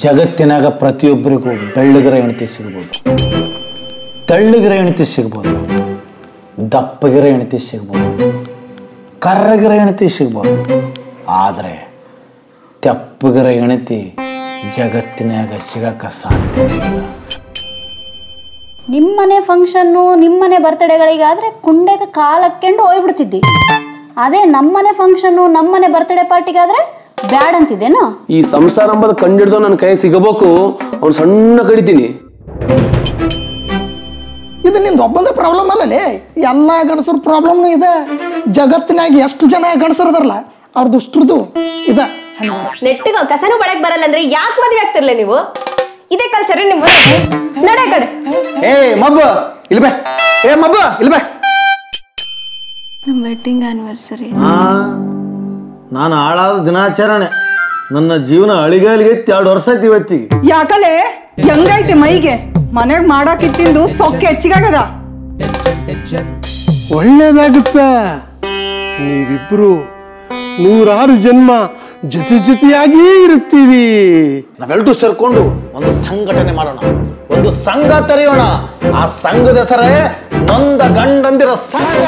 ಜಗತ್ತಿನಾಗ ಪ್ರತಿಯೊಬ್ಬರಿಗೂ ಬೆಳ್ಳಗರ ಹೆಂಡತಿ ಸಿಗ್ಬೋದು, ತೆಳ್ಳಗಿರ ಹೆಂಡತಿ ಸಿಗ್ಬೋದು, ದಪ್ಪಗಿರ ಹೆಂಡತಿ ಸಿಗ್ಬೋದು, ಕರ್ರಗಿರ ಹೆಂಡತಿ ಸಿಗ್ಬೋದು. ಆದರೆ ತೆಪ್ಪಗಿರ ಹೆಂಡತಿ ಜಗತ್ತಿನಾಗ ಸಿಗಕ್ಕ ಸಾಧ್ಯ ಇಲ್ಲ. ನಿಮ್ಮನೆ ಫಂಕ್ಷನ್ನು ನಿಮ್ಮನೆ ಬರ್ತಡೇಗಳಿಗಾದ್ರೆ ಕುಂಡೆಗೆ ಕಾಲು ಹಾಕ್ಕೊಂಡು ಹೋಗ್ಬಿಡ್ತಿದ್ದಿ. ಅದೇ ನಮ್ಮನೆ ಫಂಕ್ಷನ್ನು ನಮ್ಮನೆ ಬರ್ತಡೇ ಪಾರ್ಟಿಗಾದ್ರೆ ಬ್ಯಾಡ್ ಅಂತಿದ್ದೇನೋ. ಈ ಸಂಸಾರ ಎಂಬುದು ಕಂಡಿಡ್ದು ನನ್ನ ಕೈ ಸಿಗಬೇಕು, ಅವ್ನು ಸಣ್ಣ ಕಡಿತೀನಿ. ಇದು ನಿಂದು ಒಬ್ಬಂದೇ ಪ್ರಾಬ್ಲಮ್ ಅಲ್ಲಲೇ, ಎಲ್ಲ ಗಣಸರ ಪ್ರಾಬ್ಲಮ್ನು ಇದೆ. ಜಗತ್ತಿನಾಗ ಎಷ್ಟು ಜನ ಗಣಸರದಾರಲ್ಲ ಅವ್ರದ್ದು ಅಷ್ಟ್ರದ್ದು ಇದೆ. ನೆಟ್ಟಿಗೆ ಕಸನು ಬಳಕ್ ಬರಲ್ಲ ಅಂದ್ರೆ ಯಾಕೆ ಮದುವೆ ಆಗ್ತಿರ್ಲ ನೀವು? ಇದೇ ಕಲ್ಚರ್ ನಿಮ್ಮ ನಡೆ ಕಡೆ. ಏ ಮಬ್ಬ ಇಲ್ಬೇ, ಏ ಮಬ್ಬ ಇಲ್ಬೇ. ನಮ್ಮ ವೆಡ್ಡಿಂಗ್ ಆನಿವರ್ಸರಿ. ನಾನು ಹಾಳಾದ ದಿನಾಚರಣೆ, ನನ್ನ ಜೀವನ ಅಳಿಗಾಲಿಗೆ 2 ವರ್ಷ ಐತಿ ಇವತ್ತಿಗೆ. ಯಾಕಲೆ ಹೆಂಗೈತೆ ಮೈಗೆ? ಮನೆಗ್ ಮಾಡಾಕಿತ್ತಿಂದು ಸೊಕ್ಕೆ ಹೆಚ್ಚಿಗಾಗದ. ಒಳ್ಳೇದಾಗುತ್ತ. ನೀವಿಬ್ರು 106 ಜನ್ಮ ಜೊತೆ ಜೊತೆಯಾಗಿ ಇರುತ್ತೀವಿ. ನಾವೆಲ್ಲರೂ ಸೇರ್ಕೊಂಡು ಒಂದು ಸಂಘಟನೆ ಮಾಡೋಣ, ಒಂದು ಸಂಘ ತೆರೆಯೋಣ. ಆ ಸಂಘದ ಹೆಸರೇ ನೊಂದ ಗಂಡಂದಿರ ಸಂಘ.